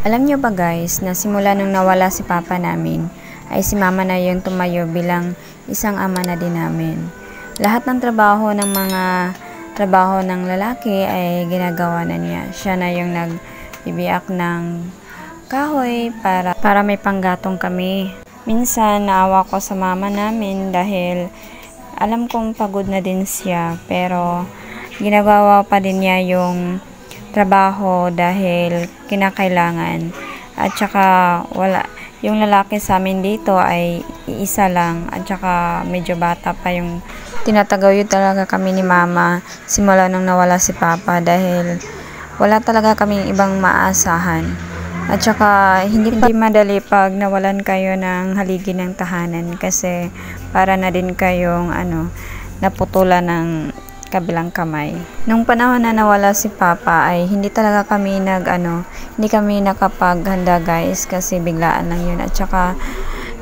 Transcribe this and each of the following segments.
Alam nyo ba guys, na simula nung nawala si papa namin, ay si mama na yung tumayo bilang isang ama na din namin. Lahat ng trabaho ng lalaki ay ginagawa na niya. Siya na yung nagbibiyak ng kahoy para may panggatong kami. Minsan naawa ko sa mama namin dahil alam kong pagod na din siya, pero ginagawa pa din niya yung trabaho dahil kinakailangan. At saka yung lalaki sa amin dito ay iisa lang, at saka medyo bata pa yung tinataguyod talaga kami ni mama simula nung nawala si papa dahil wala talaga kaming ibang maasahan. At saka hindi madali pag nawalan kayo ng haligi ng tahanan kasi para na din kayong naputulan ng kabilang kamay. Nung panahon na nawala si papa ay hindi talaga kami hindi kami nakapaghanda guys kasi biglaan lang yun, at saka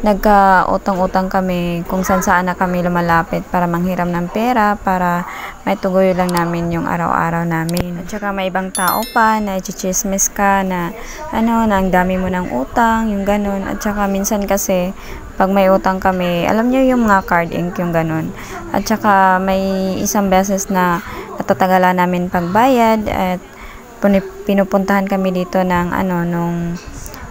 nagka-utang-utang kami kung saan na kami lumalapit para manghiram ng pera para may tugoy lang namin yung araw-araw namin. At saka may ibang tao pa na i-chismis ka na na ang dami mo ng utang, yung ganun. At saka minsan kasi pag may utang kami, alam niyo yung mga card ink, yung ganun. At saka may isang beses na natatagalan namin pagbayad at pinupuntahan kami dito ng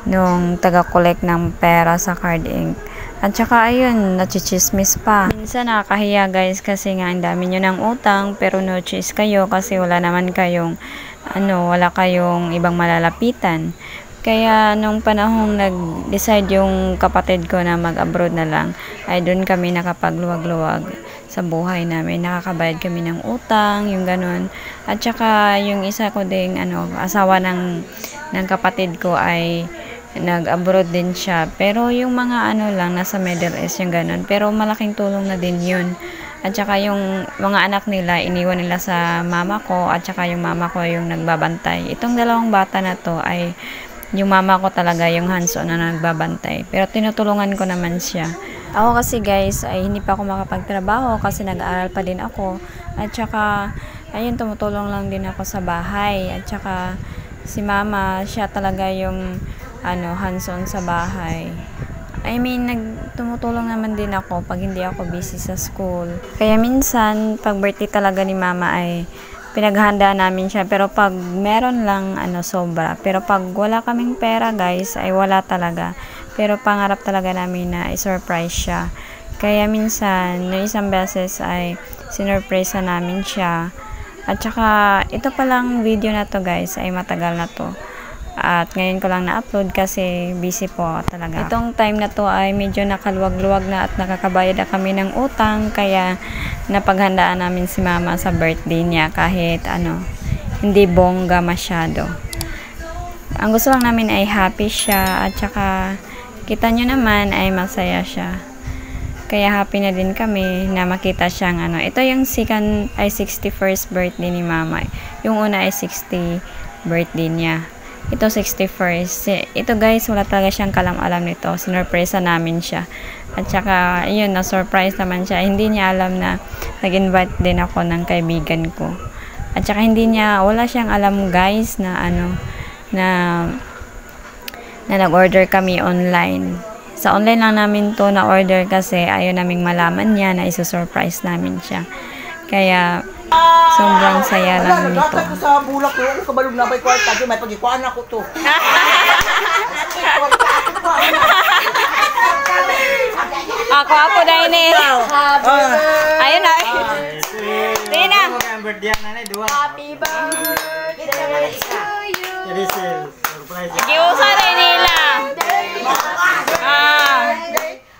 nung taga-collect ng pera sa card ink. At saka ayun, nachichismis pa. Minsan nakakahiya guys kasi nga ang dami nyo ng utang pero no choice kayo kasi wala naman kayong wala kayong ibang malalapitan. Kaya nung panahong nag-decide yung kapatid ko na mag-abroad na lang, ay doon kami nakapagluwag-luwag sa buhay namin. Nakakabayad kami ng utang, yung ganun. At saka yung isa ko ding asawa ng kapatid ko ay nag-abroad din siya. Pero yung mga lang, nasa Middle East, yung ganun. Pero malaking tulong na din yun. At saka yung mga anak nila, iniwan nila sa mama ko, at saka yung mama ko yung nagbabantay. Itong dalawang bata na to ay yung mama ko talaga yung hands-on na nagbabantay. Pero tinutulungan ko naman siya. Ako kasi guys, ay hindi pa ako makapagtrabaho kasi nag-aaral pa din ako. At saka, ayun, tumutulong lang din ako sa bahay. At saka, si mama, siya talaga yung hands-on sa bahay. I mean, tumutulong naman din ako pag hindi ako busy sa school. Kaya minsan, pag birthday talaga ni mama ay pinaghanda namin siya. Pero pag meron lang, sobra. Pero pag wala kaming pera, guys, ay wala talaga. Pero pangarap talaga namin na i-surprise siya. Kaya minsan, yung isang beses ay sinurpresa namin siya. At saka, ito palang video na to guys, ay matagal na to. At ngayon ko lang na-upload kasi busy po talaga. Itong time na to ay medyo nakaluwag-luwag na at nakakabayad na kami ng utang. Kaya napaghandaan namin si mama sa birthday niya kahit hindi bongga masyado. Ang gusto lang namin ay happy siya at saka kita nyo naman ay masaya siya. Kaya happy na din kami na makita siyang Ito yung second ay 61st birthday ni mama. Yung una ay 60 birthday niya. Ito 61st. Ito guys, wala talaga siyang kalam-alam nito. Sinurpresa namin siya. At saka, yun, na-surprise naman siya. Hindi niya alam na nag-invite din ako ng kaibigan ko. At saka wala siyang alam guys na na nag-order kami online. Sa online lang namin to na-order kasi ayaw naming malaman niya na isa-surprise namin siya. Kaya, sobrang saya lang nito. Sa bulak ko, kabalog na may kwarta, may pagikuan ako to. Ako dahil eh. Ayun na. Tina. Happy birthday to you. Kiusa na nila.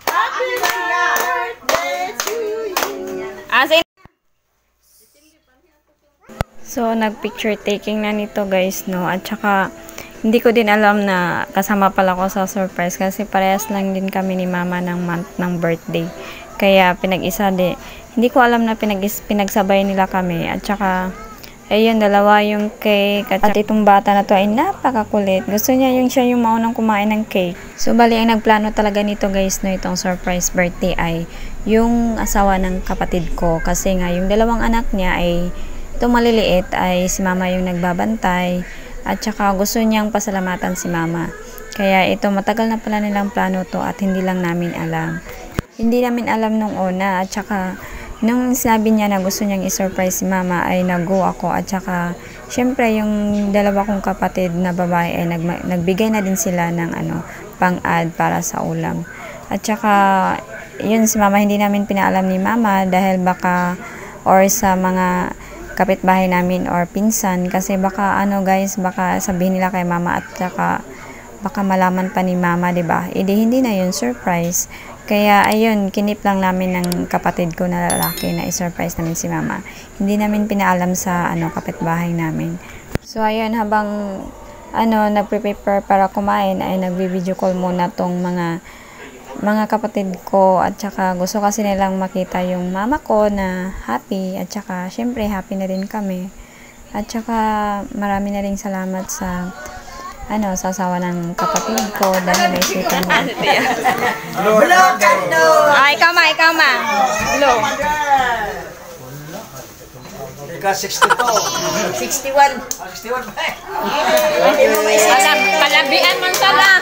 Happy birthday to you. So, nag-picture taking na nito guys, no? At saka, hindi ko din alam na kasama pala ko sa surprise kasi parehas lang din kami ni mama ng month ng birthday. Kaya, pinag-isa din. Hindi ko alam na pinagsabay nila kami. At saka, ayun, dalawa yung cake. At itong bata na to ay napakakulit. Gusto niya siya yung maunang kumain ng cake. So, bali, ang nagplano talaga nito guys, no? Itong surprise birthday ay yung asawa ng kapatid ko. Kasi nga, yung dalawang anak niya ay itong maliliit ay si mama yung nagbabantay. At saka gusto niyang pasalamatan si mama. Kaya ito, matagal na pala nilang plano to at hindi lang namin alam. Hindi namin alam nung una at saka nung sinabi niya na gusto niyang i-surprise si mama ay nag-go ako at saka syempre yung dalawa kong kapatid na babae ay nagbigay na din sila ng pang-add para sa ulam. At saka yun si mama hindi namin pinaalam ni mama dahil baka or sa mga kapitbahay namin or pinsan kasi baka guys, baka sabihin nila kay mama at saka baka malaman pa ni mama, 'di ba? Hindi na 'yun surprise. Kaya ayun, kinip lang namin ng kapatid ko na lalaki na i-surprise namin si mama. Hindi namin pinaalam sa kapitbahay namin. So ayun, habang nagpe-prepare para kumain ay nagvi-video call muna tong mga kapatid ko at saka gusto kasi nilang makita yung mama ko na happy at saka syempre happy na din kami. At saka marami na rin salamat sa sa asawa ng kapatid ko dahil naisipan mo. Ikaw ma. Hello. Ika 62. 61. 61 ba? Palabian man sana.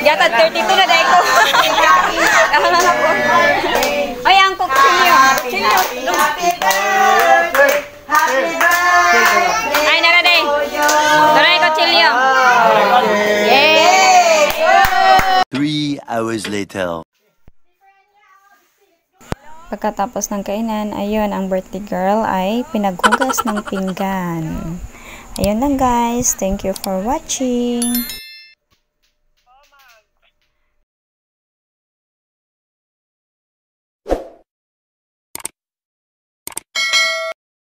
Yata 32 na dahil ko. Ay, ang kuksilyo. Happy birthday. Happy birthday. Ay, naraday. Doray ko chilyo. Yay! 3 hours later. Pagkatapos ng kainan, ayun, ang birthday girl ay pinaghugas ng pinggan. Ayun lang guys. Thank you for watching.